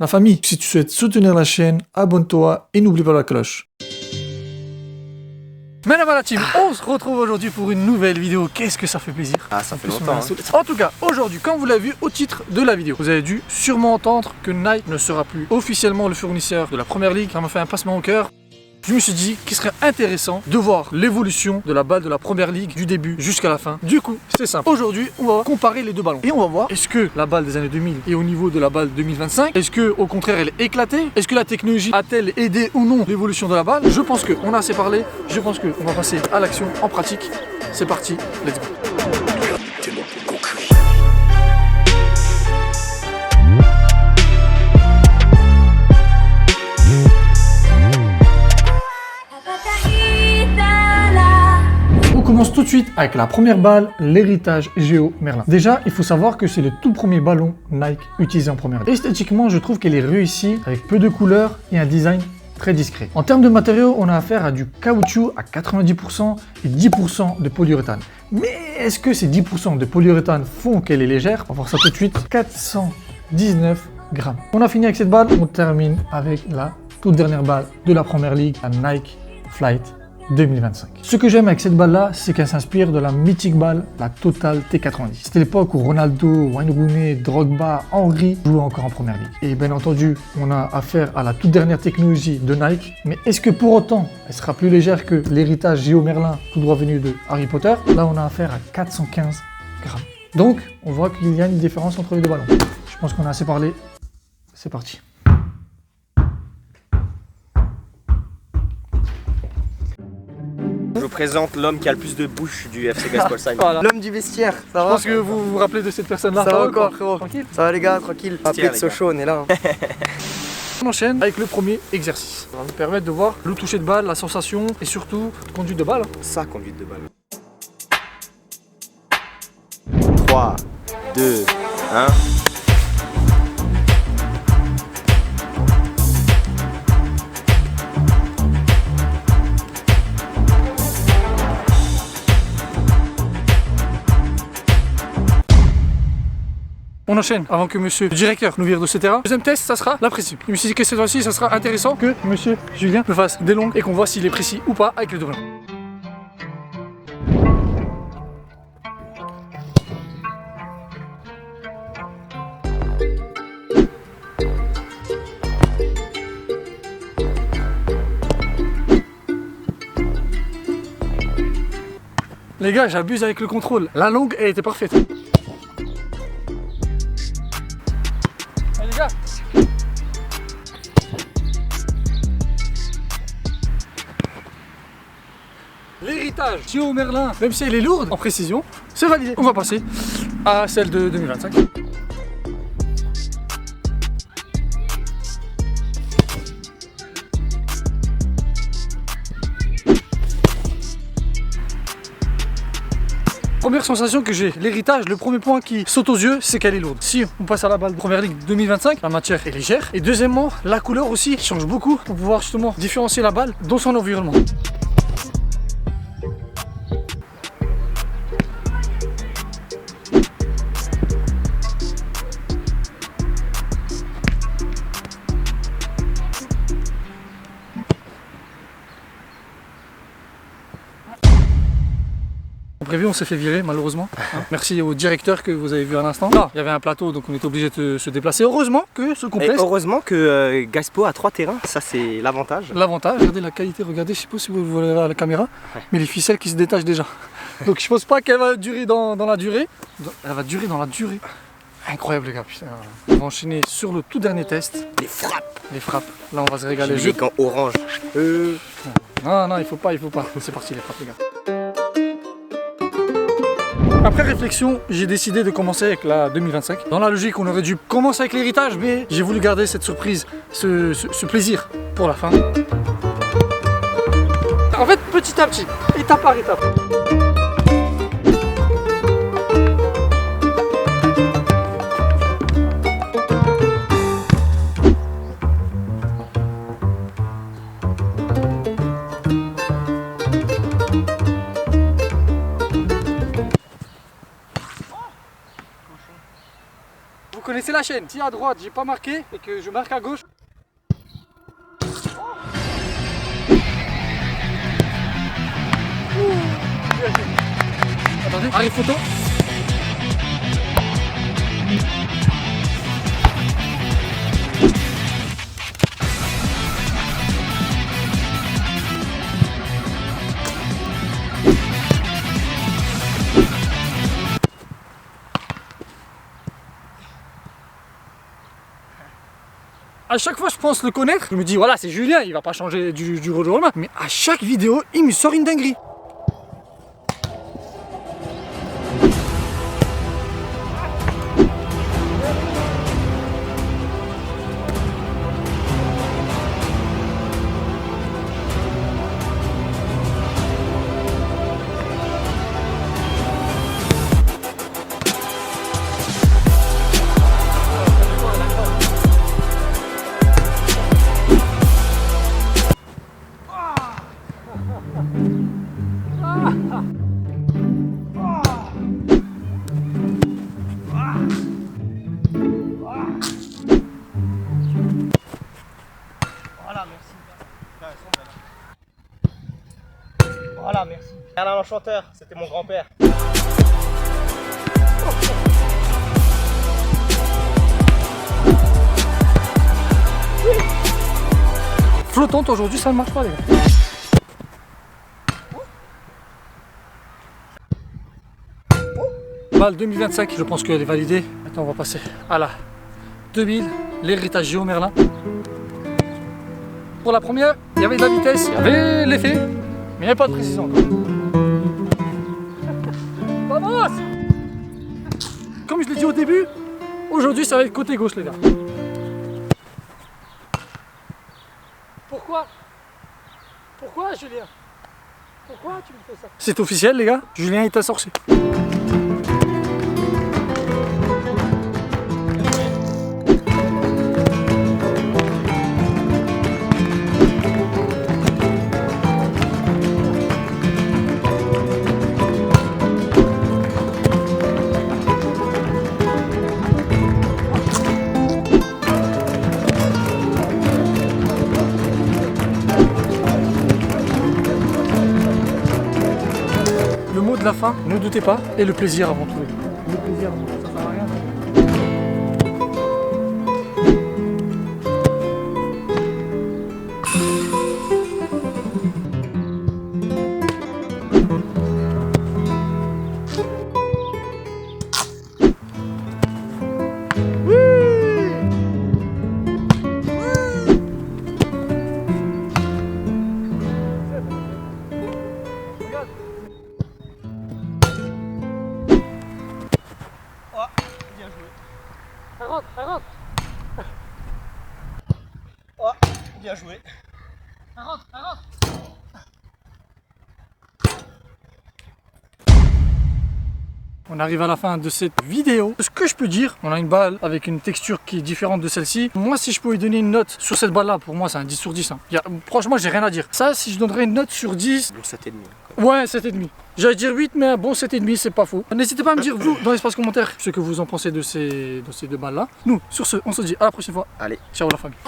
La famille, si tu souhaites soutenir la chaîne, abonne-toi et n'oublie pas la cloche. Mesdames la team, on se retrouve aujourd'hui pour une nouvelle vidéo. Qu'est-ce que ça fait plaisir. Ah, ça fait longtemps. En tout cas, aujourd'hui, comme vous l'avez vu au titre de la vidéo, vous avez dû sûrement entendre que Nike ne sera plus officiellement le fournisseur de la Première Ligue. Ça m'a fait un passement au cœur. Je me suis dit qu'il serait intéressant de voir l'évolution de la balle de la Première Ligue du début jusqu'à la fin. Du coup, c'est simple. Aujourd'hui, on va comparer les deux ballons. Et on va voir, est-ce que la balle des années 2000 est au niveau de la balle 2025? Est-ce que au contraire, elle est éclatée? Est-ce que la technologie a-t-elle aidé ou non l'évolution de la balle? Je pense qu'on a assez parlé. Je pense qu'on va passer à l'action en pratique. C'est parti, let's go. On commence tout de suite avec la première balle, l'héritage Géo Merlin. Déjà, il faut savoir que c'est le tout premier ballon Nike utilisé en première ligue. Esthétiquement, je trouve qu'elle est réussie avec peu de couleurs et un design très discret. En termes de matériaux, on a affaire à du caoutchouc à 90% et 10% de polyuréthane. Mais est-ce que ces 10% de polyuréthane font qu'elle est légère? On va voir ça tout de suite. 419 grammes. On a fini avec cette balle, on termine avec la toute dernière balle de la première ligue, la Nike Flight 2025. Ce que j'aime avec cette balle là, c'est qu'elle s'inspire de la mythique balle, la Total T90. C'était l'époque où Ronaldo, Wayne Rooney, Drogba, Henry jouaient encore en première ligue. Et bien entendu, on a affaire à la toute dernière technologie de Nike. Mais est-ce que pour autant, elle sera plus légère que l'héritage Géo Merlin, tout droit venu de Harry Potter? Là, on a affaire à 415 grammes. Donc, on voit qu'il y a une différence entre les deux ballons. Je pense qu'on a assez parlé. C'est parti. Je vous présente l'homme qui a le plus de bouche du FC Gaspolsheim. Voilà. L'homme du vestiaire, ça va? Je pense que vous vous rappelez de cette personne-là. Ça va encore, frérot? Tranquille. Ça va les gars, tranquille. Appelez de Sochaux, on est là. Hein. On enchaîne avec le premier exercice. Ça va nous permettre de voir le toucher de balle, la sensation et surtout conduite de balle. Sa conduite de balle. 3, 2, 1. On enchaîne avant que monsieur le directeur nous vire de ce terrain. Deuxième test, ça sera la précision. Je me suis dit que cette fois-ci, ça sera intéressant que monsieur Julien me fasse des longues et qu'on voit s'il est précis ou pas avec le deux ballons. Les gars, j'abuse avec le contrôle. La longue, elle était parfaite. Allez les gars. L'héritage Géo Merlin, même si elle est lourde en précision, c'est validé. On va passer à celle de 2025. Première sensation que j'ai, l'héritage, le premier point qui saute aux yeux, c'est qu'elle est lourde. Si on passe à la balle de Première Ligue 2025, la matière est légère. Et deuxièmement, la couleur aussi change beaucoup pour pouvoir justement différencier la balle dans son environnement. Prévu, on s'est fait virer malheureusement. Merci au directeur que vous avez vu à l'instant. Là, il y avait un plateau donc on était obligé de se déplacer. Heureusement que ce complexe. Et heureusement que Gaspo a 3 terrains, ça c'est l'avantage. L'avantage, regardez la qualité, regardez, je sais pas si vous voyez à la caméra, mais les ficelles qui se détachent déjà. Donc je pense pas qu'elle va durer dans la durée. Elle va durer dans la durée. Incroyable les gars, putain. On va enchaîner sur le tout dernier test. Les frappes. Les frappes. Là on va se régaler. Les gants orange. Non, il faut pas. C'est parti les frappes les gars. Après réflexion, j'ai décidé de commencer avec la 2025. Dans la logique, on aurait dû commencer avec l'héritage, mais j'ai voulu garder cette surprise, ce plaisir pour la fin. En fait, petit à petit, étape par étape. connaissez la chaîne. Si à droite j'ai pas marqué et que je marque à gauche. Attendez, arrive photo. À chaque fois je pense le connaître, je me dis voilà c'est Julien, il va pas changer du jour au lendemain. Mais à chaque vidéo, il me sort une dinguerie. Voilà, merci. Voilà, merci. Merlin l'Enchanteur, c'était mon grand-père. Flottante aujourd'hui ça ne marche pas les gars. Balle 2025, je pense qu'elle est validée. Maintenant on va passer à la 2000, l'héritage Géo Merlin. Pour la première, il y avait de la vitesse, il y avait l'effet, mais il n'y avait pas de précision encore. Vamos! Comme je l'ai dit au début, aujourd'hui ça va être côté gauche les gars. Pourquoi? Pourquoi Julien? Pourquoi tu me fais ça? C'est officiel les gars, Julien est un sorcier. Le mot de la fin, ne doutez pas, et le plaisir avant tout. Le plaisir avant tout, ça sert à rien. Elle rentre. Oh, bien joué. Elle rentre. On arrive à la fin de cette vidéo. Ce que je peux dire, on a une balle avec une texture qui est différente de celle-ci. Moi, si je pouvais donner une note sur cette balle-là, pour moi, c'est un 10 sur 10. Hein. Franchement, j'ai rien à dire. Ça, si je donnerais une note sur 10... Bon, 7,5. Ouais, 7,5. J'allais dire 8, mais un bon 7,5, c'est pas faux. N'hésitez pas à me dire, vous, dans l'espace commentaire, ce que vous en pensez de ces deux balles-là. Nous, sur ce, on se dit à la prochaine fois. Allez. Ciao la famille.